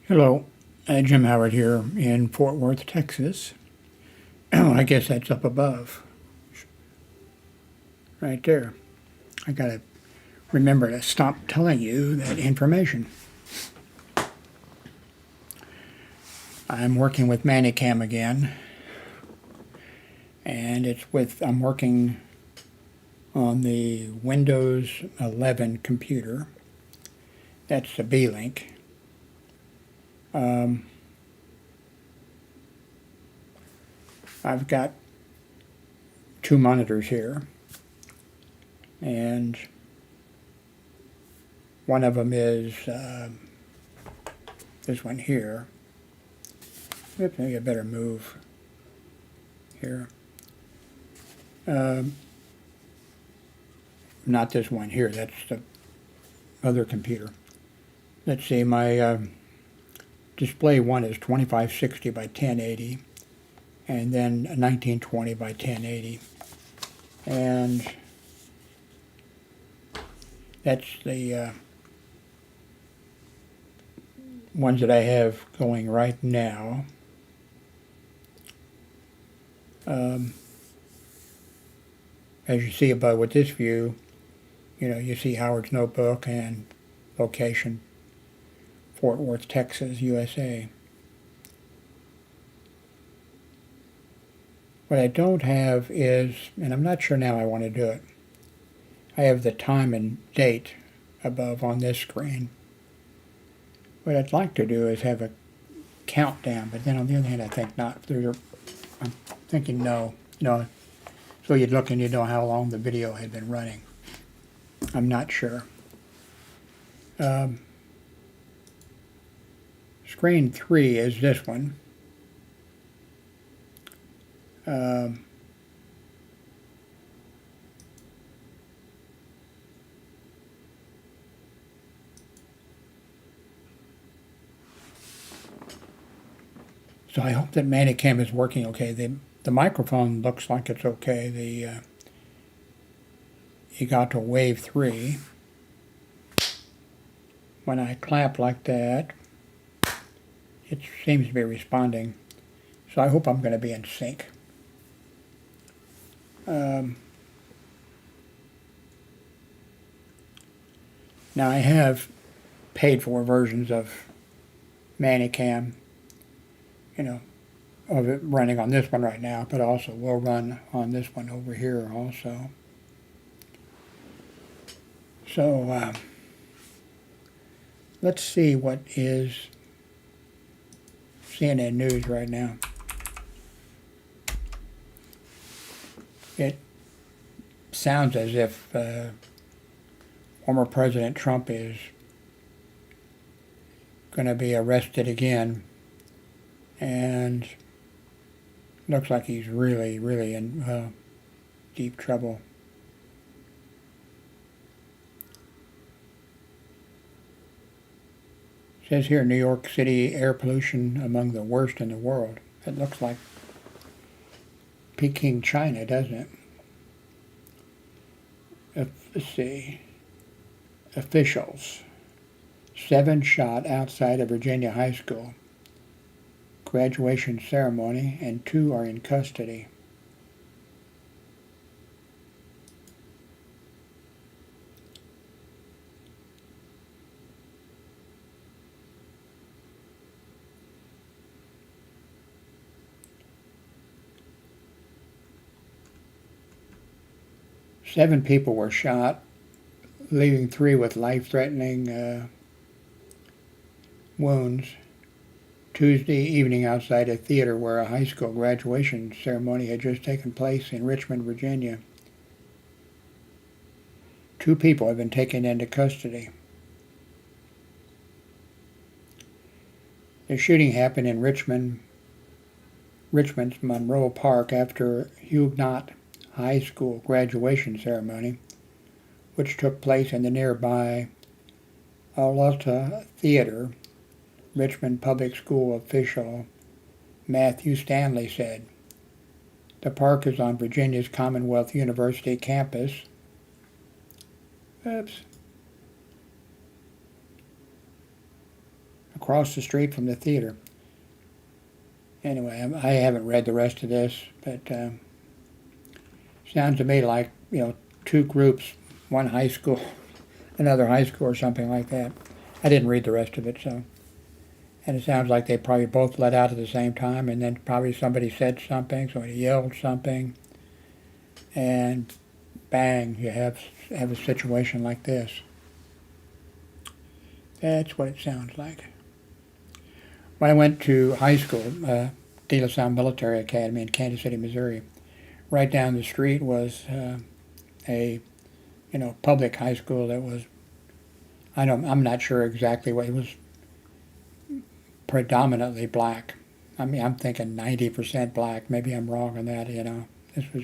Hello, Jim Howard here in Fort Worth, Texas. I guess that's up above, right there. I gotta remember to stop telling you that information. I'm working with ManyCam again, and I'm working on the Windows 11 computer. That's the Beelink. I've got two monitors here, and one of them is this one here. Oops, maybe I better move here. Not this one here, that's the other computer. Let's see, my display one is 2560 by 1080, and then 1920 by 1080. And that's the ones that I have going right now. As you see above with this view, you see Howard's Notebook and location, Fort Worth, Texas, USA. What I don't have is, and I'm not sure now I want to do it, I have the time and date above on this screen. What I'd like to do is have a countdown, but then on the other hand I think not. I'm thinking no. So you'd look and you'd know how long the video had been running. I'm not sure. Screen 3 is this one. So I hope that ManyCam is working okay. The microphone looks like it's okay. You got to wave 3. When I clap like that, it seems to be responding. So I hope I'm going to be in sync. Now I have paid for versions of ManyCam, of it running on this one right now, but also will run on this one over here also. So let's see what is CNN News right now. It sounds as if former President Trump is going to be arrested again, and looks like he's really, really in deep trouble. It says here, New York City air pollution among the worst in the world. It looks like Peking, China, doesn't it? Let's see. Officials. 7 shot outside of Virginia High School. Graduation ceremony, and 2 are in custody. Seven people were shot, leaving 3 with life-threatening wounds. Tuesday evening outside a theater where a high school graduation ceremony had just taken place in Richmond, Virginia. 2 people have been taken into custody. The shooting happened in Richmond's Monroe Park after Huguenot High School graduation ceremony, which took place in the nearby Alta Theater. Richmond Public School official Matthew Stanley said. The park is on Virginia's Commonwealth University campus. Oops. across the street from the theater. Anyway, I haven't read the rest of this, but sounds to me like, two groups, one high school, another high school or something like that. I didn't read the rest of it, so. And it sounds like they probably both let out at the same time, and then probably somebody said something, somebody yelled something, and bang, you have a situation like this. That's what it sounds like. When I went to high school, De La Salle Military Academy in Kansas City, Missouri, right down the street was a public high school that was, I'm not sure exactly what it was, predominantly black. I mean, I'm thinking 90% black. Maybe I'm wrong on that. This was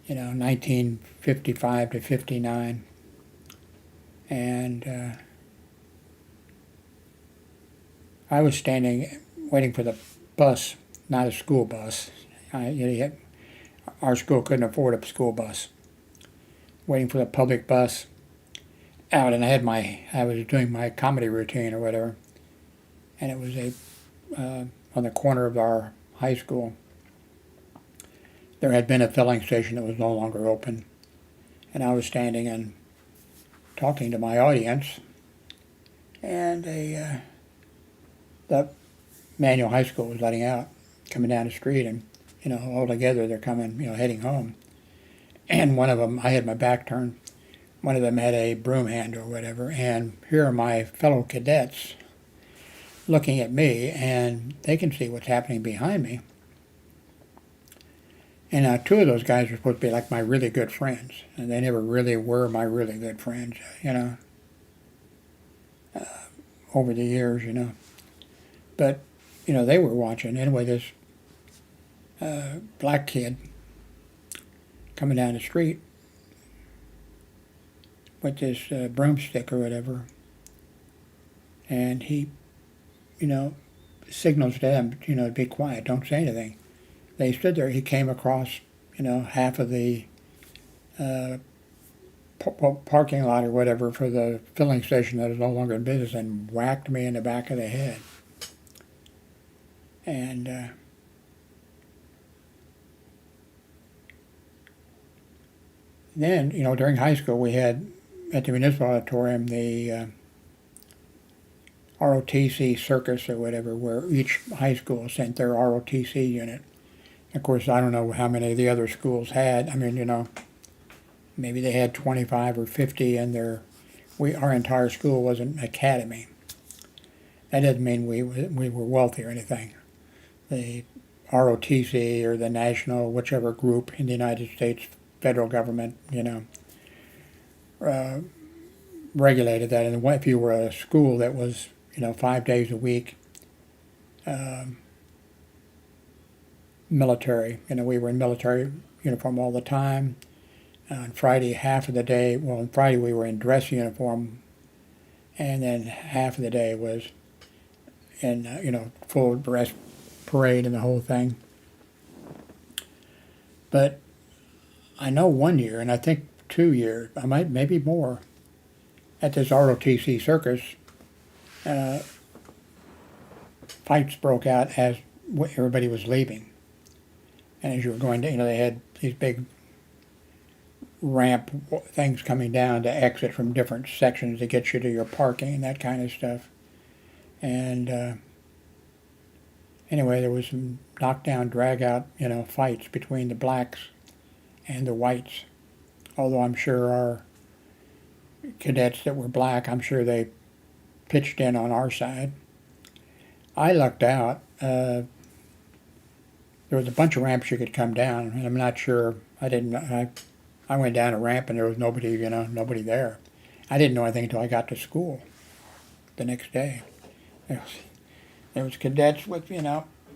1955 to 59, and I was standing waiting for the bus, not a school bus. Our school couldn't afford a school bus. Waiting for the public bus out, and I was doing my comedy routine or whatever, and it was on the corner of our high school. There had been a filling station that was no longer open, and I was standing and talking to my audience, and the Manual High School was letting out, coming down the street, and all together they're coming, heading home. And one of them, I had my back turned. One of them had a broom hand or whatever, and here are my fellow cadets looking at me, and they can see what's happening behind me. And two of those guys were supposed to be like my really good friends, and they never really were my really good friends, over the years, But, they were watching. Anyway, this black kid coming down the street with this broomstick or whatever, and he, signals to them, to be quiet, don't say anything. They stood there. He came across, half of the parking lot or whatever for the filling station that was no longer in business, and whacked me in the back of the head. And then, during high school, we had at the municipal auditorium the ROTC circus or whatever, where each high school sent their ROTC unit. Of course, I don't know how many of the other schools had. I mean, maybe they had 25 or 50 in our entire school was an academy. That doesn't mean we were wealthy or anything. The ROTC or the national, whichever group in the United States federal government, regulated that. And if you were a school that was, 5 days a week, military, we were in military uniform all the time. On Friday, half of the day, on Friday we were in dress uniform, and then half of the day was in, full dress parade and the whole thing. But I know 1 year, and I think 2 years, maybe more, at this ROTC circus, fights broke out as everybody was leaving. And as you were going to, they had these big ramp things coming down to exit from different sections to get you to your parking and that kind of stuff. And anyway, there was some knockdown, drag-out, fights between the blacks and the whites. Although I'm sure our cadets that were black, I'm sure they pitched in on our side. I lucked out. There was a bunch of ramps you could come down, and I'm not sure. I went down a ramp and there was nobody, nobody there. I didn't know anything until I got to school the next day. There was cadets with,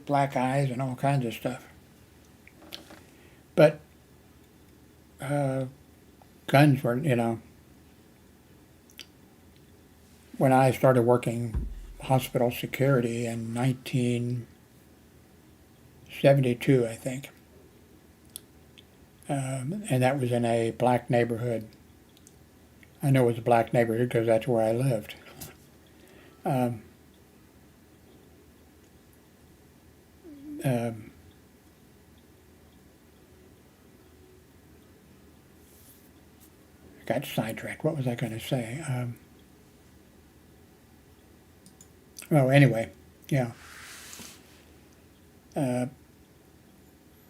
black eyes and all kinds of stuff. But guns were, when I started working hospital security in 1972, I think. And that was in a black neighborhood. I know it was a black neighborhood because that's where I lived. got sidetracked. What was I going to say? Oh, anyway, yeah.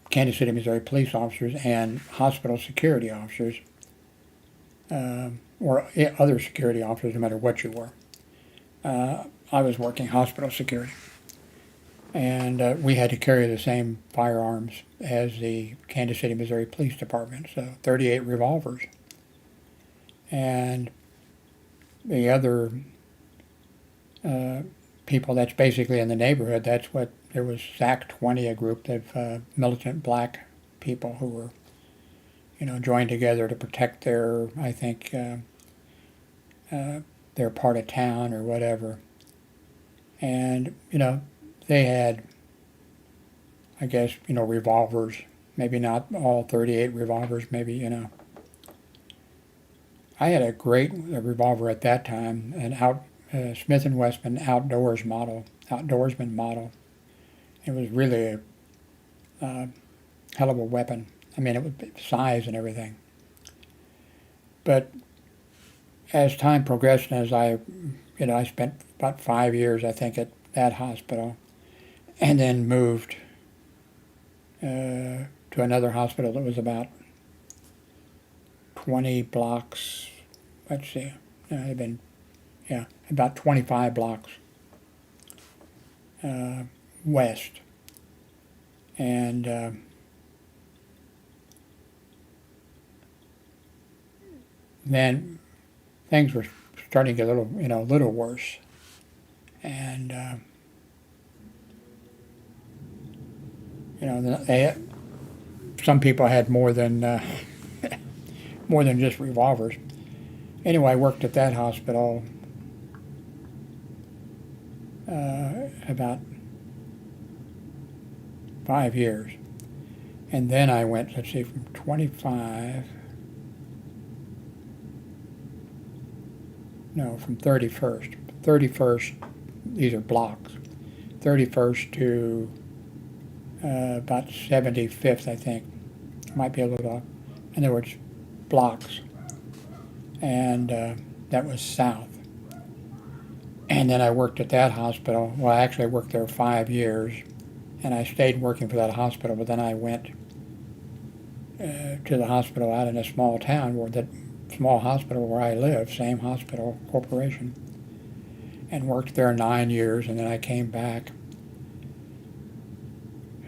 Kansas City, Missouri police officers and hospital security officers, or other security officers, no matter what you were. I was working hospital security, and we had to carry the same firearms as the Kansas City, Missouri Police Department, so 38 revolvers. And the other people that's basically in the neighborhood, that's what, there was SAC 20, a group of militant black people who were, joined together to protect their, I think, their part of town or whatever. And, they had, I guess, revolvers, maybe not all 38 revolvers, maybe, I had a great revolver at that time, an Smith & Wesson outdoorsman model. It was really a hell of a weapon. I mean, it was size and everything. But as time progressed, and as I spent about 5 years, I think, at that hospital, and then moved to another hospital that was about 20 blocks, let's see, it had been, about 25 blocks west. And then things were starting to get a little worse. And, some people had more than just revolvers. Anyway, I worked at that hospital about 5 years. And then I went, from 31st. 31st, these are blocks. 31st to about 75th, I think. Might be a little off. In other words, blocks. And that was south. And then I worked at that hospital. Well, I actually worked there 5 years, and I stayed working for that hospital, but then I went to the hospital out in a small town, small hospital where I live, same hospital corporation, and worked there 9 years, and then I came back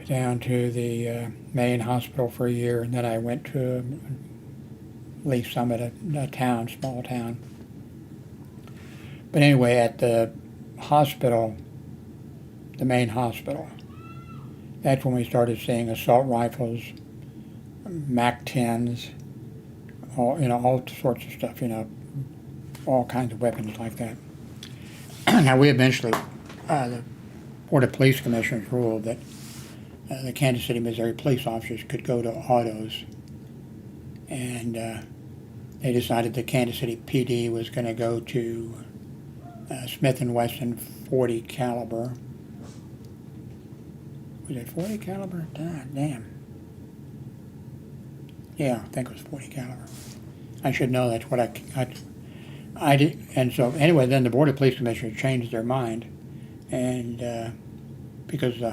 down to the main hospital for a year, and then I went to Lee Summit, a small town. But anyway, at the hospital, the main hospital, that's when we started seeing assault rifles, MAC-10s, all sorts of stuff, all kinds of weapons like that. Now, we eventually, the Board of Police Commissioners ruled that the Kansas City, Missouri police officers could go to autos, and they decided the Kansas City PD was going to go to Smith & Wesson 40 caliber. Was it 40 caliber? Damn. Yeah, I think it was 40 caliber. I should know. That's what I did. And so anyway, then the Board of Police Commissioners changed their mind, and because the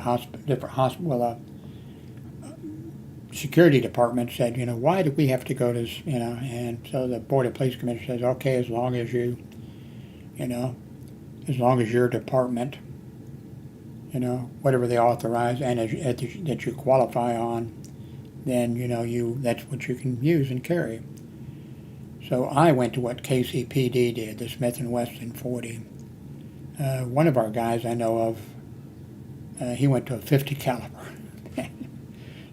security department said, why do we have to go to, and so the Board of Police Commissioners says, okay, as long as you, as long as your department, whatever they authorize and that you qualify on, then, that's what you can use and carry. So I went to what KCPD did, the Smith & Wesson 40. One of our guys I know of, he went to a 50 caliber.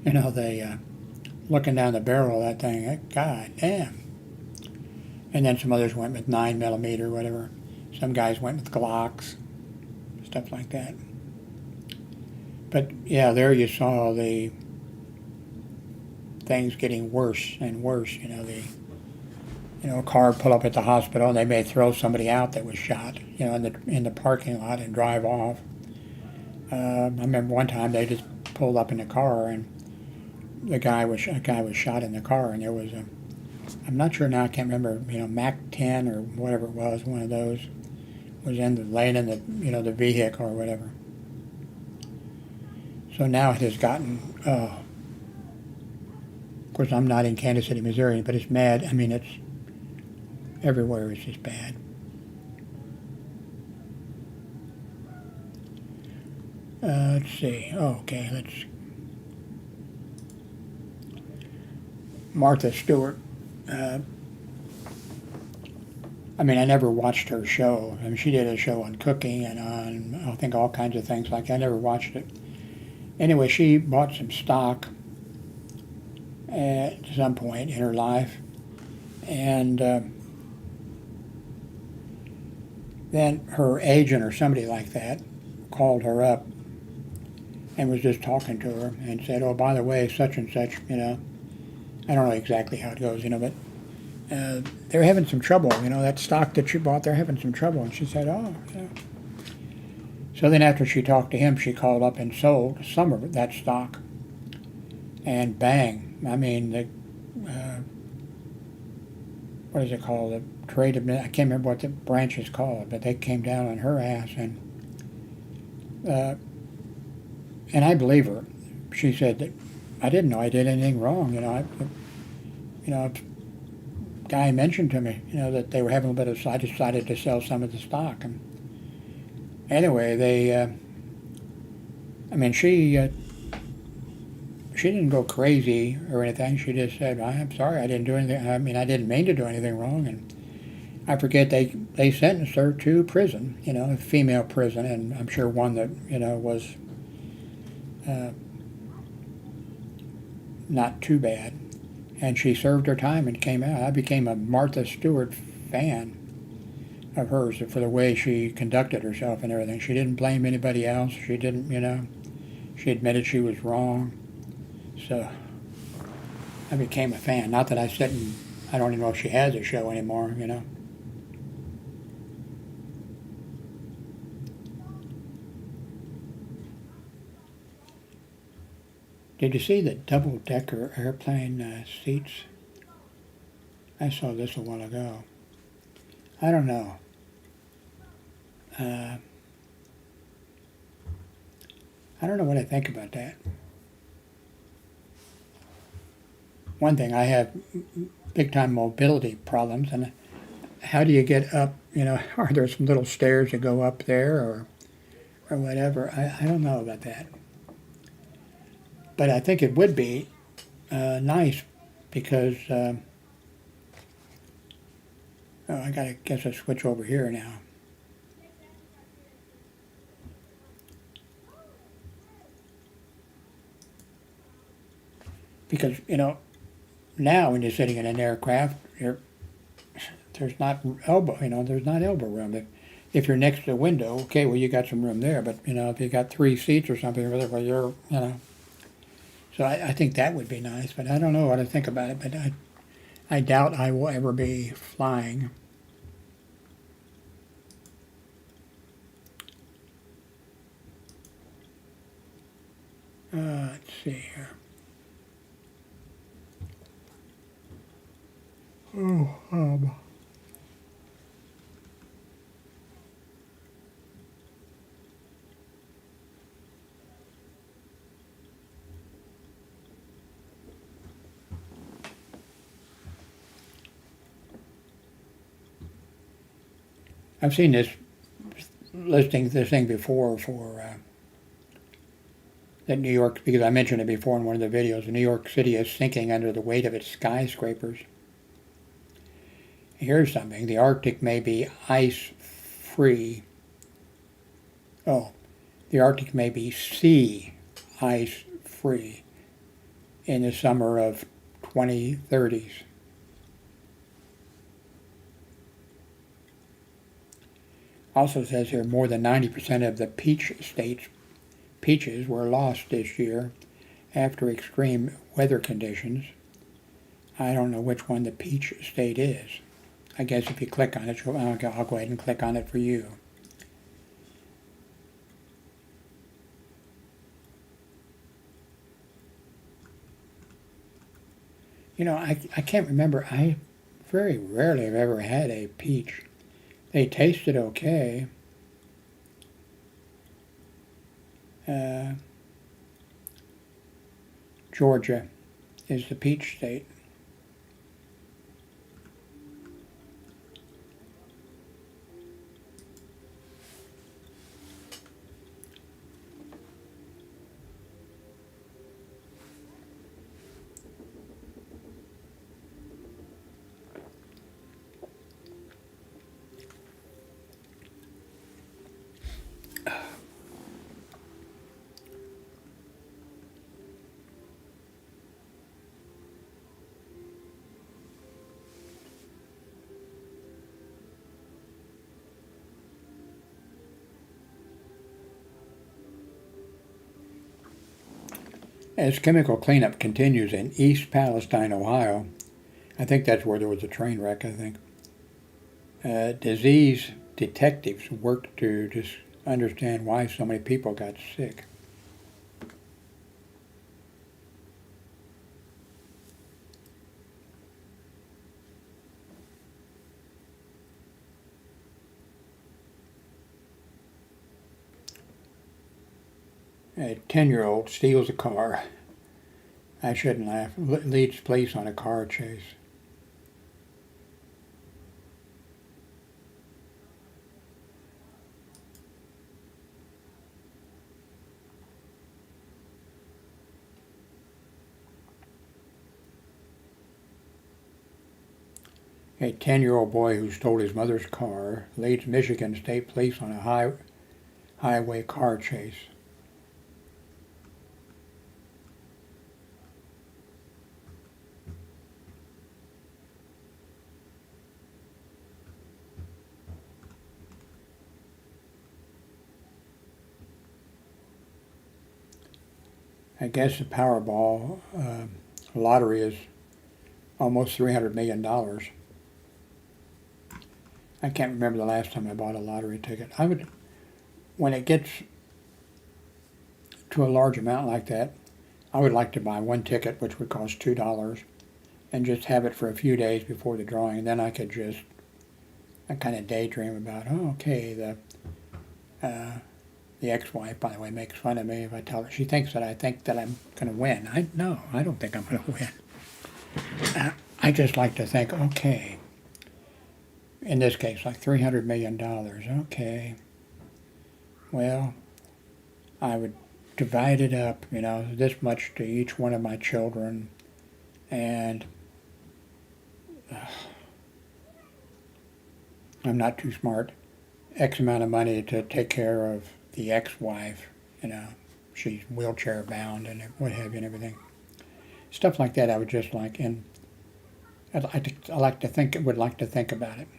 They, looking down the barrel of that thing, god damn. And then some others went with 9mm, whatever. Some guys went with Glocks, stuff like that. But yeah, there you saw the things getting worse and worse. A car pull up at the hospital and they may throw somebody out that was shot, in the parking lot and drive off. I remember one time they just pulled up in the car, and a guy was shot in the car, and there was a, I'm not sure now, I can't remember, Mac 10 or whatever it was, one of those was laying in the, the vehicle or whatever. So now it has gotten, of course I'm not in Kansas City, Missouri, but it's mad. I mean, it's everywhere. It's just bad. Let's see. Oh, okay, Martha Stewart. I mean, I never watched her show. I mean, she did a show on cooking and on, I think, all kinds of things like that. I never watched it. Anyway, she bought some stock at some point in her life, and then her agent or somebody like that called her up and was just talking to her and said, oh, by the way, such and such, I don't know exactly how it goes, but they're having some trouble, that stock that she bought, they're having some trouble. And she said, oh, yeah. So then after she talked to him, she called up and sold some of that stock. And bang, I mean, what is it called? The trade, I can't remember what the branch is called, but they came down on her ass. And I believe her. She said that I didn't know I did anything wrong. A guy mentioned to me, that they were having a bit of, so I decided to sell some of the stock. And anyway, she didn't go crazy or anything. She just said, I'm sorry, I didn't do anything. I mean, I didn't mean to do anything wrong. And I forget, they sentenced her to prison, a female prison, and I'm sure one that, was not too bad. And she served her time and came out. I became a Martha Stewart fan of hers for the way she conducted herself and everything. She didn't blame anybody else. She didn't, she admitted she was wrong. So I became a fan. Not that I sit and, I don't even know if she has a show anymore, Did you see the double-decker airplane seats? I saw this a while ago. I don't know. I don't know what I think about that. One thing, I have big-time mobility problems, and how do you get up? Are there some little stairs that go up there or whatever? I don't know about that. But I think it would be nice because, I guess I switch over here now. Because, now when you're sitting in an aircraft, there's not elbow room. If you're next to the window, okay, well, you got some room there. But, if you got 3 seats or something, well, you're, So I think that would be nice, but I don't know what to think about it. But I doubt I will ever be flying. Let's see here. Oh, I've seen this thing before for that New York, because I mentioned it before in one of the videos. New York City is sinking under the weight of its skyscrapers. Here's something: the Arctic may be ice-free. Oh, the Arctic may be sea ice-free in the summer of 2030s. Also says here more than 90% of the peach states' peaches were lost this year after extreme weather conditions. I don't know which one the peach state is. I guess if you click on it, I'll go ahead and click on it for you. You know, I can't remember. I very rarely have ever had a peach. They tasted okay. Georgia is the peach state. As chemical cleanup continues in East Palestine, Ohio, I think that's where there was a train wreck, I think. Disease detectives worked to just understand why so many people got sick. A 10-year-old steals a car. I shouldn't laugh. Leads police on a car chase. A 10-year-old boy who stole his mother's car leads Michigan State Police on a highway car chase. I guess the Powerball lottery is almost $300 million. I can't remember the last time I bought a lottery ticket. When it gets to a large amount like that, I would like to buy one ticket, which would cost $2, and just have it for a few days before the drawing. And then I could just, I kind of daydream about, oh, okay, the ex-wife, by the way, makes fun of me if I tell her. She thinks that I think that I'm going to win. No, I don't think I'm going to win. I just like to think, okay, in this case, like $300 million. Okay, well, I would divide it up, this much to each one of my children, and I'm not too smart. X amount of money to take care of the ex-wife, she's wheelchair bound and what have you and everything. Stuff like that I would just like, and would like to think about it.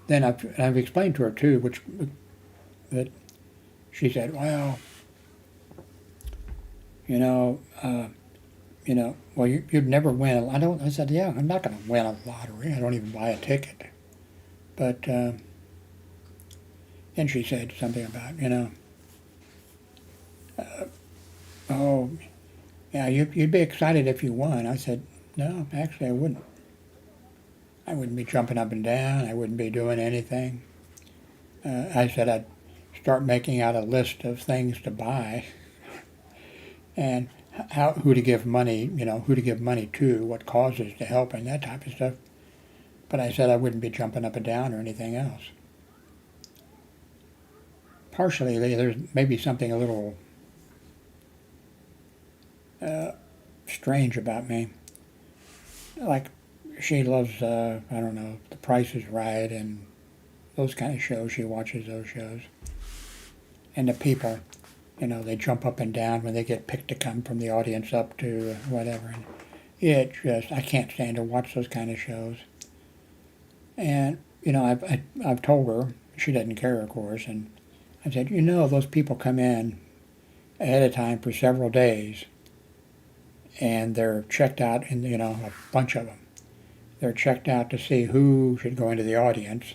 Then I've explained to her too, that she said, well, well, you'd never win. I said, yeah, I'm not going to win a lottery. I don't even buy a ticket. But, and she said something about, oh, yeah, you'd be excited if you won. I said, no, actually I wouldn't. I wouldn't be jumping up and down. I wouldn't be doing anything. I said I'd start making out a list of things to buy and who to give money, who to give money to, what causes to help, and that type of stuff. But I said I wouldn't be jumping up and down or anything else. Partially, there's maybe something a little strange about me. Like, she loves, I don't know, The Price is Right and those kind of shows. She watches those shows. And the people, they jump up and down when they get picked to come from the audience up to whatever. And I can't stand to watch those kind of shows. And, I've told her, she doesn't care, of course, and I said, those people come in ahead of time for several days, and they're checked out, and, a bunch of them. They're checked out to see who should go into the audience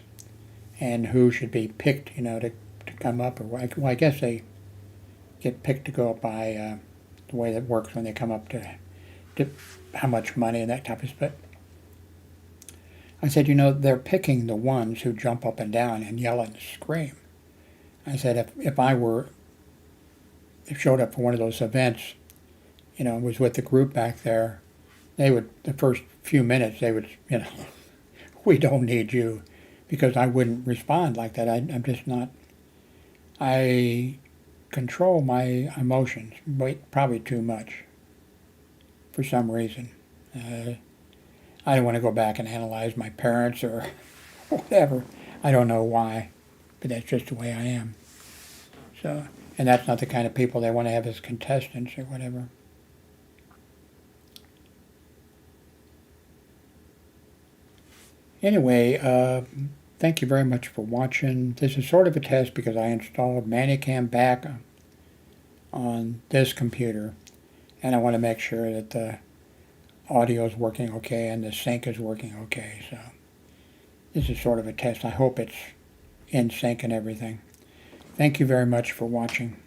and who should be picked, to come up. Well, I guess they get picked to go up by the way that works when they come up to how much money and that type of stuff. I said, they're picking the ones who jump up and down and yell and scream. I said, if I showed up for one of those events, was with the group back there, they would, the first few minutes, they would, we don't need you, because I wouldn't respond like that. I'm just not, I control my emotions probably too much for some reason. I don't want to go back and analyze my parents or whatever. I don't know why, but that's just the way I am. So, and that's not the kind of people they want to have as contestants or whatever. Anyway, thank you very much for watching. This is sort of a test because I installed ManyCam back on this computer, and I want to make sure that the audio is working okay and the sync is working okay. So this is sort of a test. I hope it's in sync and everything. Thank you very much for watching.